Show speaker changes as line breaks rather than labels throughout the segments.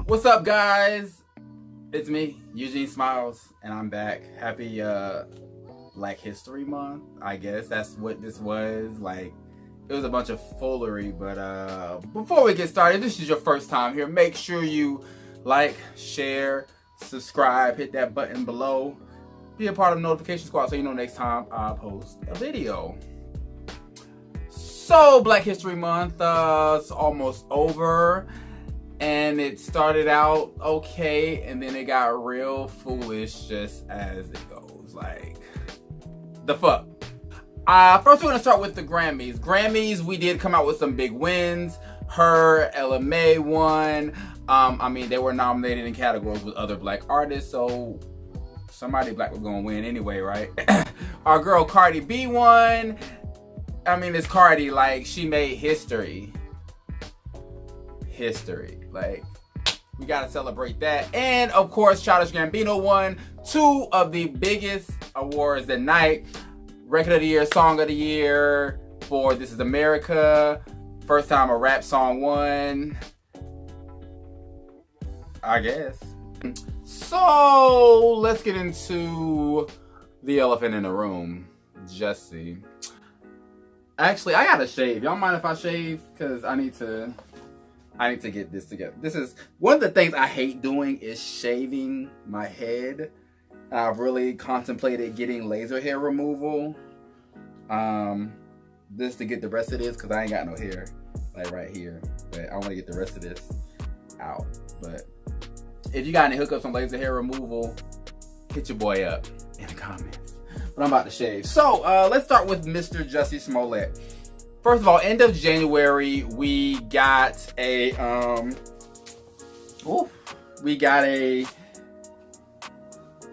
What's up, guys? It's me, Eugene Smilez, and I'm back. Happy Black History Month. I guess that's what this was. Like, it was a bunch of foolery, but before we get started, if this is your first time here, make sure you like, share, subscribe, hit that button below. Be a part of the notification squad so you know next time I post a video. So, Black History Month is almost over. And it started out okay, and then it got real foolish just as it goes. Like, the fuck? First we're gonna start with the Grammys. Grammys, we did come out with some big wins. Her, Ella Mai won. I mean, they were nominated in categories with other black artists, so somebody black was gonna win anyway, right? Our girl Cardi B won. I mean, it's Cardi, like, she made history. Like, we gotta celebrate that. And of course, Childish Gambino won 2 of the biggest awards that night. Record of the Year, Song of the Year for This Is America. First time a rap song won, I guess. So let's get into the elephant in the room, Jussie. Actually, I gotta shave. Y'all mind if I shave? Cause I need to get this together. This is one of the things I hate doing, is shaving my head. I've really contemplated getting laser hair removal. Just to get the rest of this, because I ain't got no hair, like right here. But I want to get the rest of this out. But if you got any hookups on laser hair removal, hit your boy up in the comments. But I'm about to shave. So let's start with Mr. Jussie Smollett. First of all, end of January, we got a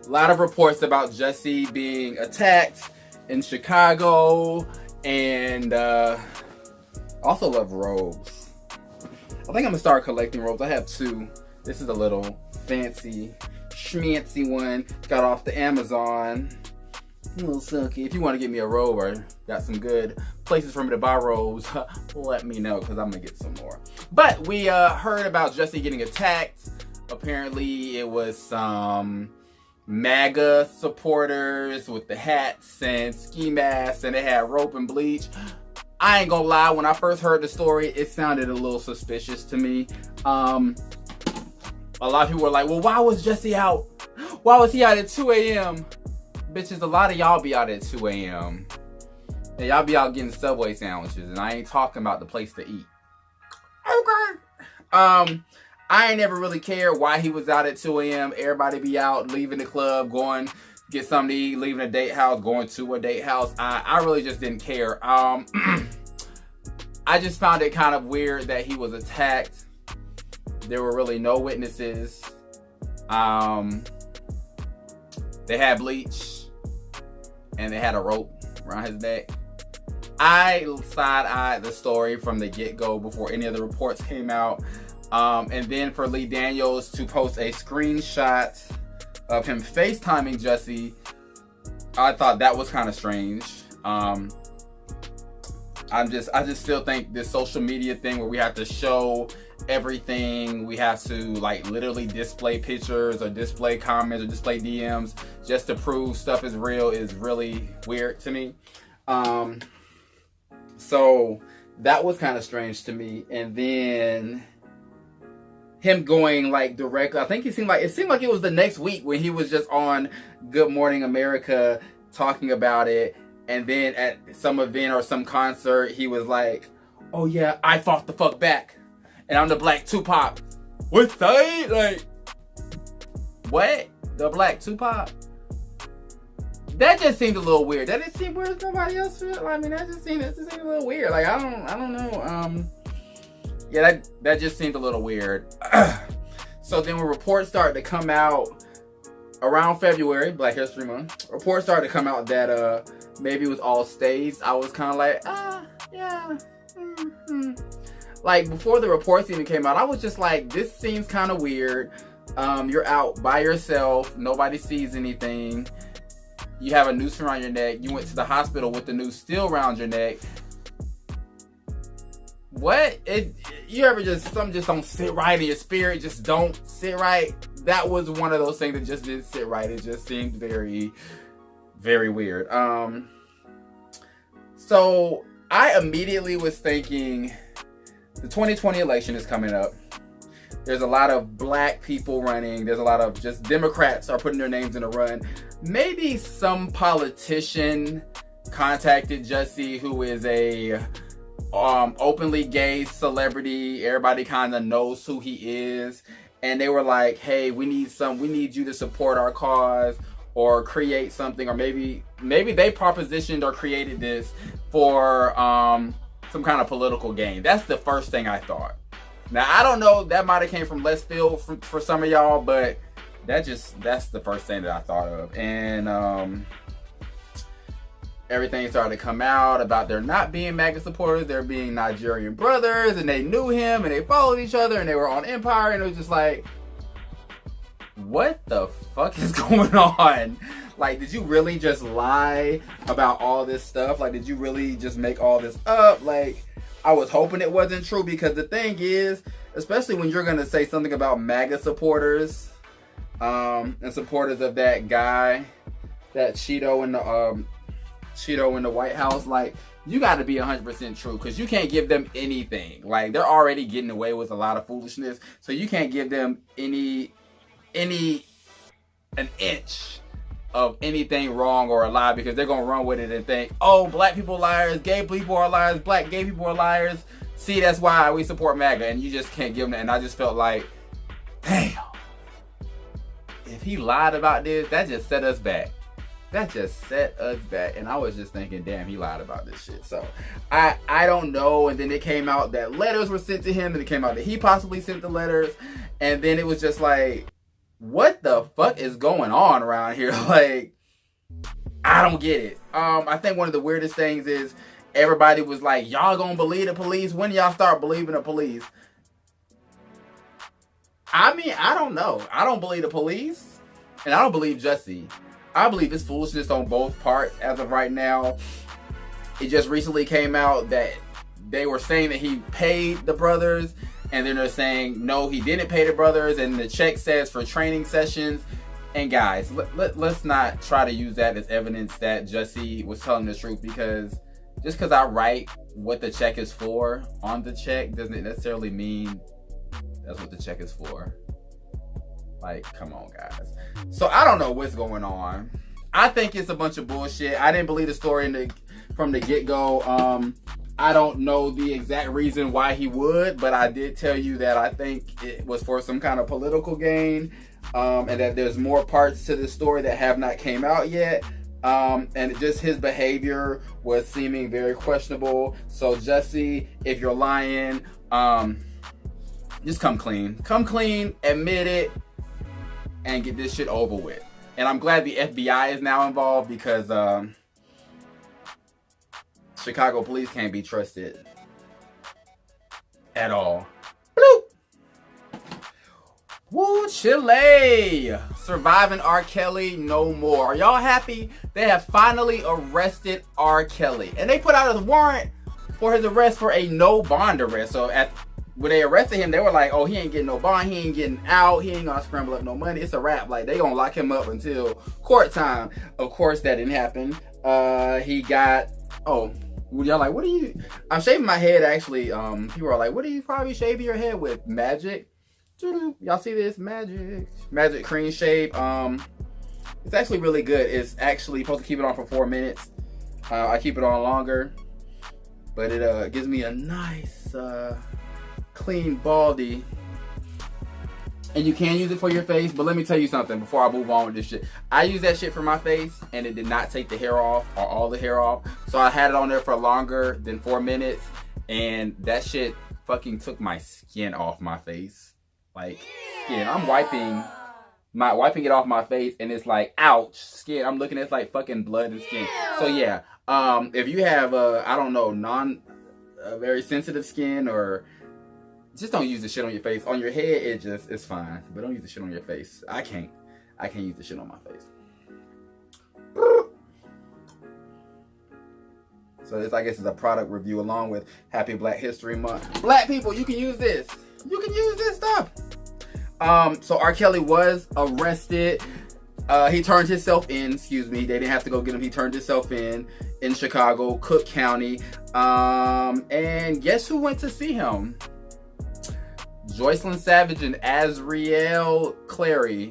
lot of reports about Jussie being attacked in Chicago, and also love robes. I think I'm gonna start collecting robes. I have 2. This is a little fancy, schmancy one. Got off the Amazon. A little silky. If you want to get me a robe or got some good places for me to buy robes, let me know, because I'm gonna get some more. But we heard about Jussie getting attacked. Apparently it was some MAGA supporters with the hats and ski masks, and they had rope and bleach. I ain't gonna lie, when I first heard the story, it sounded a little suspicious to me. A lot of people were like, well, why was Jussie out? Why was he out at 2 a.m.? Bitches, a lot of y'all be out at 2 a.m. and y'all be out getting Subway sandwiches, and I ain't talking about the place to eat. Okay. I ain't never really cared why he was out at 2 a.m. Everybody be out, leaving the club, going get something to eat, leaving a date house, going to a date house. I really just didn't care. I just found it kind of weird that he was attacked. There were really no witnesses. They had bleach, and they had a rope around his neck. I side-eyed the story from the get-go before any of the reports came out. And then for Lee Daniels to post a screenshot of him FaceTiming Jussie, I thought that was kind of strange. I just still think this social media thing where we have to show everything, we have to like literally display pictures or display comments or display DMs just to prove stuff is real, is really weird to me. So that was kind of strange to me. And then him going like directly, I think it seemed like it was the next week when he was just on Good Morning America talking about it. And then at some event or some concert, he was like, oh yeah, I fought the fuck back, and I'm the Black Tupac. What's that? Like, what? The Black Tupac? That just seemed a little weird. That didn't seem weird to nobody else. I mean, that just seemed a little weird. Like, I don't know. Yeah, that just seemed a little weird. So then when reports started to come out around February, Black History Month, reports started to come out that maybe it was all staged. I was kind of like, yeah. Like, before the reports even came out, I was just like, this seems kind of weird. You're out by yourself. Nobody sees anything. You have a noose around your neck. You went to the hospital with the noose still around your neck. what? You ever something just don't sit right in your spirit, just don't sit right? That was one of those things that just didn't sit right. It just seemed very, very weird. So I immediately was thinking, the 2020 election is coming up. There's a lot of black people running. There's a lot of just Democrats are putting their names in a run. Maybe some politician contacted Jussie, who is a openly gay celebrity. Everybody kind of knows who he is. And they were like, hey, we need you to support our cause or create something. Or maybe they propositioned or created this for some kind of political gain. That's the first thing I thought. Now, I don't know, that might have came from left field for some of y'all, but that's the first thing that I thought of. And everything started to come out about there not being MAGA supporters, there being Nigerian brothers, and they knew him, and they followed each other, and they were on Empire, and it was just like, what the fuck is going on? Like, did you really just lie about all this stuff? Like, did you really just make all this up? Like, I was hoping it wasn't true, because the thing is, especially when you're going to say something about MAGA supporters, and supporters of that guy, that Cheeto in the White House, like, you got to be 100% true, because you can't give them anything. Like, they're already getting away with a lot of foolishness, so you can't give them an inch of anything wrong or a lie, because they're gonna run with it and think, oh, black people liars, gay people are liars, black gay people are liars. See, that's why we support MAGA, and you just can't give them that. And I just felt like, damn, if he lied about this, that just set us back. That just set us back. And I was just thinking, damn, he lied about this shit. So I don't know. And then it came out that letters were sent to him, and it came out that he possibly sent the letters, and then it was just like, what the fuck is going on around here? Like, I don't get it. I think one of the weirdest things is everybody was like, y'all gonna believe the police? When y'all start believing the police? I mean, I don't know. I don't believe the police, and I don't believe Jussie. I believe it's foolishness on both parts as of right now. It just recently came out that they were saying that he paid the brothers, and then they're saying, no, he didn't pay the brothers, and the check says for training sessions. And guys, let's not try to use that as evidence that Jussie was telling the truth, because just because I write what the check is for on the check doesn't necessarily mean that's what the check is for. Like, come on, guys. So I don't know what's going on. I think it's a bunch of bullshit. I didn't believe the story from the get-go. I don't know the exact reason why he would, but I did tell you that I think it was for some kind of political gain, and that there's more parts to the story that have not came out yet. And just his behavior was seeming very questionable. So Jussie, if you're lying, just come clean. Come clean, admit it, and get this shit over with. And I'm glad the FBI is now involved, because Chicago police can't be trusted at all. Bloop. Woo, Chile! Surviving R. Kelly no more. Are y'all happy? They have finally arrested R. Kelly. And they put out a warrant for his arrest for a no bond arrest. So when they arrested him, they were like, oh, he ain't getting no bond, he ain't getting out, he ain't gonna scramble up no money. It's a wrap. Like, they gonna lock him up until court time. Of course, that didn't happen. He got, y'all like, what are you? I'm shaving my head, actually. People are like, what are you probably shaving your head with? Magic. Y'all see this? Magic cream shave. It's actually really good. It's actually supposed to keep it on for 4 minutes. I keep it on longer, but it gives me a nice clean baldy. And you can use it for your face, but let me tell you something before I move on with this shit. I use that shit for my face, and it did not take the hair off, or all the hair off. So I had it on there for longer than 4 minutes, and that shit fucking took my skin off my face. Like, skin. I'm wiping it off my face, and it's like, ouch, skin. I'm looking at, like, fucking blood and skin. So yeah, if you have I don't know, very sensitive skin, or just don't use the shit on your face. On your head, it's fine, but don't use the shit on your face. I can't use the shit on my face. So this, I guess, is a product review along with Happy Black History Month. Black people, you can use this. You can use this stuff. So R. Kelly was arrested. He turned himself in, excuse me. They didn't have to go get him. He turned himself in Chicago, Cook County. And guess who went to see him? Joycelyn Savage and Azriel Clary.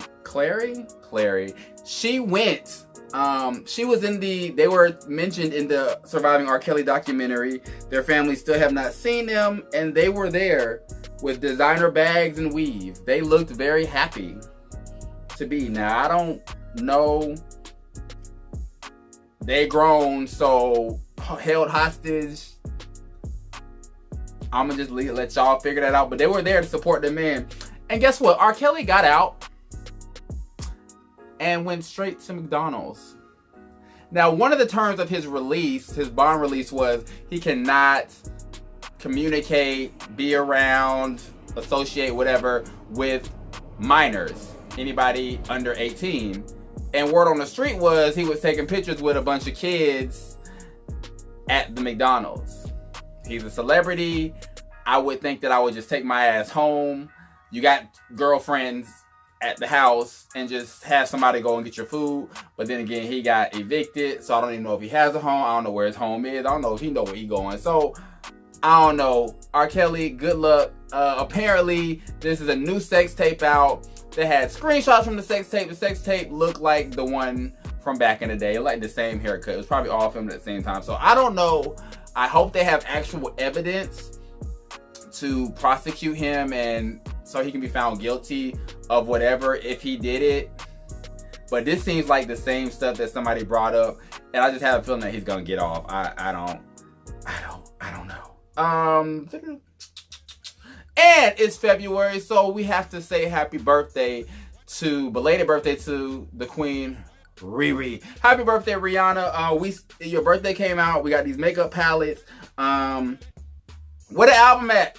She went. She was they were mentioned in the Surviving R. Kelly documentary. Their families still have not seen them, and they were there with designer bags and weave. They looked very happy to be. Now, I don't know. They grown, so held hostage. I'm gonna just let y'all figure that out. But they were there to support the man. And guess what? R. Kelly got out and went straight to McDonald's. Now, one of the terms of his release, his bond release, was he cannot communicate, be around, associate, whatever, with minors, anybody under 18. And word on the street was he was taking pictures with a bunch of kids at the McDonald's. He's a celebrity. I would think that I would just take my ass home. You got girlfriends at the house and just have somebody go and get your food. But then again, he got evicted, so I don't even know if he has a home. I don't know where his home is. I don't know if he know where he going. So I don't know. R. Kelly, good luck. Apparently, this is a new sex tape out. They had screenshots from the sex tape. The sex tape looked like the one from back in the day. It like the same haircut. It was probably all filmed at the same time. So I don't know. I hope they have actual evidence to prosecute him and so he can be found guilty of whatever if he did it. But this seems like the same stuff that somebody brought up, and I just have a feeling that he's gonna get off. I don't know. And it's February, so we have to say belated birthday to the Queen Riri. Happy birthday, Rihanna. Your birthday came out. We got these makeup palettes. Where the album at?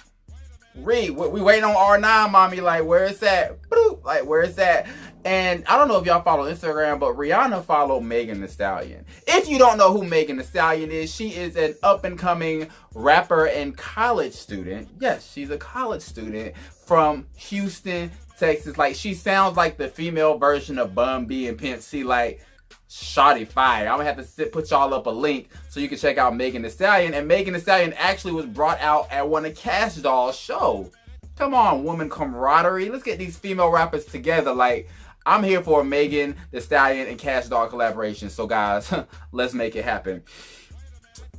We waiting on R9, mommy. Like, where it's at? Like, where it's at? And I don't know if y'all follow Instagram, but Rihanna followed Megan Thee Stallion. If you don't know who Megan Thee Stallion is, she is an up-and-coming rapper and college student. Yes, she's a college student from Houston, Texas. Like, she sounds like the female version of Bun B and Pimp C. Like, shawty fire. I'm gonna have to put y'all up a link so you can check out Megan Thee Stallion. And Megan Thee Stallion actually was brought out at one of Cash Doll's show. Come on, woman camaraderie. Let's get these female rappers together. Like, I'm here for a Megan Thee Stallion and Cash Doll collaboration. So guys, let's make it happen.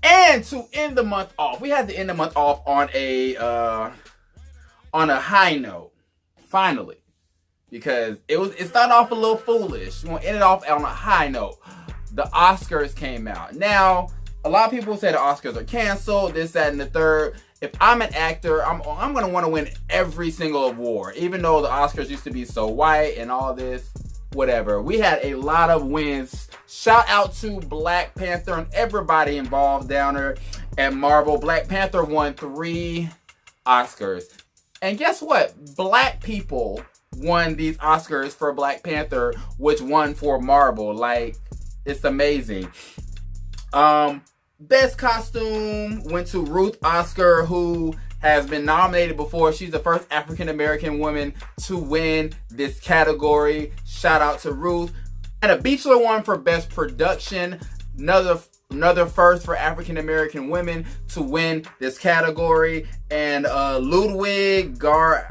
And to end the month off, we had to end the month off on a high note. Finally. Because it started off a little foolish. We want to end it off on a high note. The Oscars came out. Now, a lot of people say the Oscars are canceled, this, that, and the third. If I'm an actor, I'm going to want to win every single award. Even though the Oscars used to be so white and all this, whatever. We had a lot of wins. Shout out to Black Panther and everybody involved down there at Marvel. Black Panther won 3 Oscars. And guess what? Black people won these Oscars for Black Panther, which won for Marvel. Like, it's amazing. Best costume went to Ruth Oscar, who has been nominated before. She's the first African-American woman to win this category. Shout out to Ruth. And a Beachler won for Best Production. Another first for African-American women to win this category. And Ludwig R.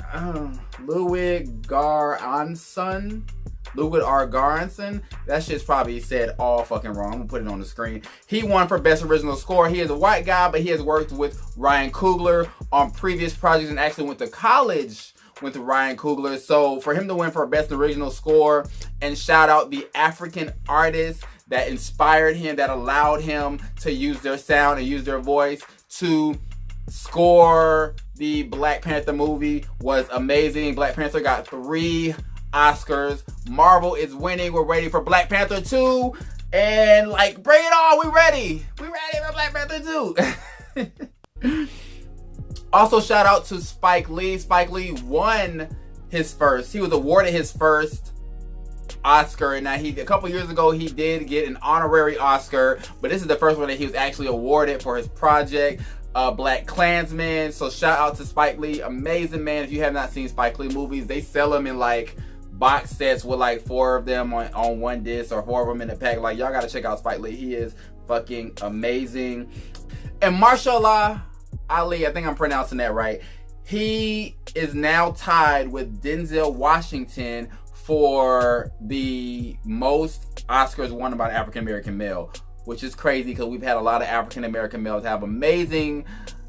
Garanson. That shit's probably said all fucking wrong. I'm gonna put it on the screen. He won for Best Original Score. He is a white guy, but he has worked with Ryan Coogler on previous projects and actually went to college with Ryan Coogler. So for him to win for Best Original Score, and shout out the African artists that inspired him, that allowed him to use their sound and use their voice to score the Black Panther movie, was amazing. Black Panther got 3 Oscars. Marvel is winning. We're ready for Black Panther 2. And like, bring it on. We ready. We ready for Black Panther 2. Also, shout out to Spike Lee. Spike Lee won his first. He was awarded his first Oscar. Now, a couple years ago, he did get an honorary Oscar, but this is the first one that he was actually awarded for his project, Black Klansman. So shout out to Spike Lee. Amazing, man. If you have not seen Spike Lee movies, they sell them in like box sets with like 4 of them on one disc, or 4 of them in a pack. Like, y'all gotta check out Spike Lee. He is fucking amazing. And Mahershala Ali, I think I'm pronouncing that right, he is now tied with Denzel Washington for the most Oscars won by an African American male, which is crazy because we've had a lot of African American males have amazing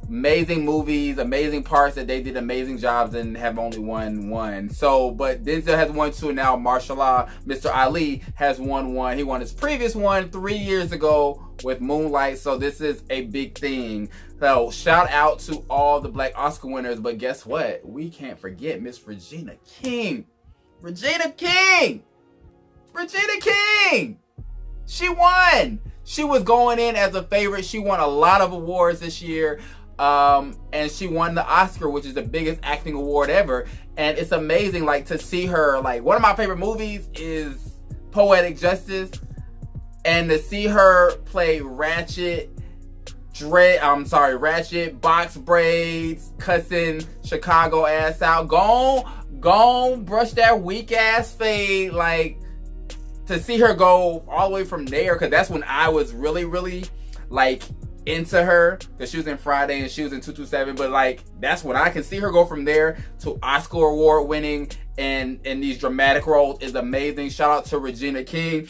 movies, amazing parts that they did amazing jobs and have only won 1. So, but Denzel has won 2 now. Mahershala, Mr. Ali, has won 1. He won his previous one 3 years ago with Moonlight. So this is a big thing. So shout out to all the Black Oscar winners. But guess what? We can't forget Miss Regina King. Regina King! Regina King! She won! She was going in as a favorite. She won a lot of awards this year. And she won the Oscar, which is the biggest acting award ever. And it's amazing, like, to see her. Like, one of my favorite movies is Poetic Justice. And to see her play Ratchet, box braids, cussing Chicago ass out. Go brush that weak ass fade. Like, to see her go all the way from there, because that's when I was really, really, like, into her, because she was in Friday and she was in 227. But, like, that's when I can see her go from there to Oscar award winning and these dramatic roles is amazing. Shout out to Regina King.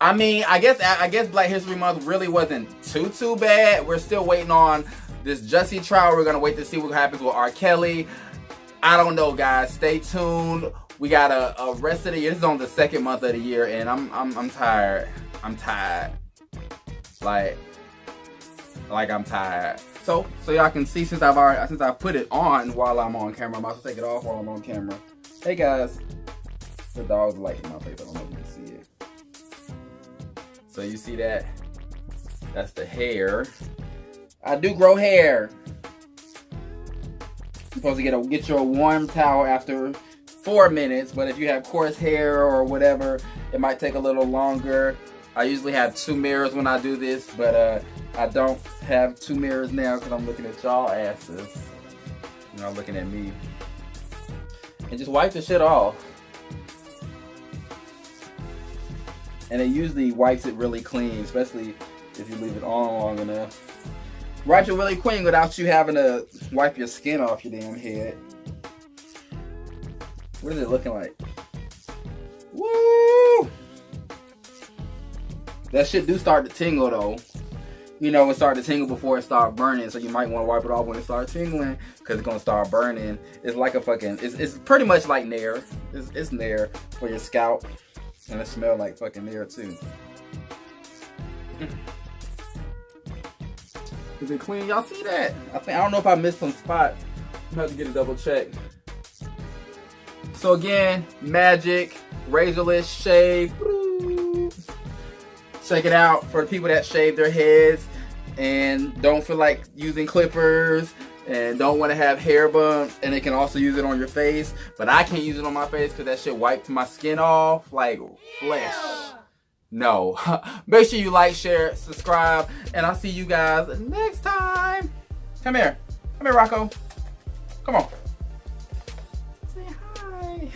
I mean, I guess Black History Month really wasn't too bad. We're still waiting on this Jussie trial. We're gonna wait to see what happens with R. Kelly. I don't know, guys. Stay tuned. We got a rest of the year. This is on the 2nd month of the year, and I'm tired. I'm tired. Like I'm tired. So y'all can see, since I put it on while I'm on camera, I'm about to take it off while I'm on camera. Hey guys, the dog's lighting my face. I don't know if you can see it. So you see that? That's the hair. I do grow hair. You're supposed to get your warm towel after 4 minutes, but if you have coarse hair or whatever, it might take a little longer. I usually have 2 mirrors when I do this, but I don't have 2 mirrors now because I'm looking at y'all asses. You're not looking at me. And just wipe the shit off. And it usually wipes it really clean, especially if you leave it on long enough. Wipes it really clean without you having to wipe your skin off your damn head. What is it looking like? Woo! That shit do start to tingle though. You know, it started to tingle before it started burning, so you might want to wipe it off when it starts tingling, because it's gonna start burning. It's like a fucking, it's pretty much like Nair. It's Nair for your scalp. And it smells like fucking Nair too. Is it clean? Y'all see that? I don't know if I missed some spot. I'm gonna have to get a double check. So again, Magic, Razorless shave. Check it out for the people that shave their heads and don't feel like using clippers and don't want to have hair bumps, and they can also use it on your face. But I can't use it on my face because that shit wiped my skin off like flesh. No. Make sure you like, share, subscribe, and I'll see you guys next time. Come here. Come here, Rocco. Come on. Say hi.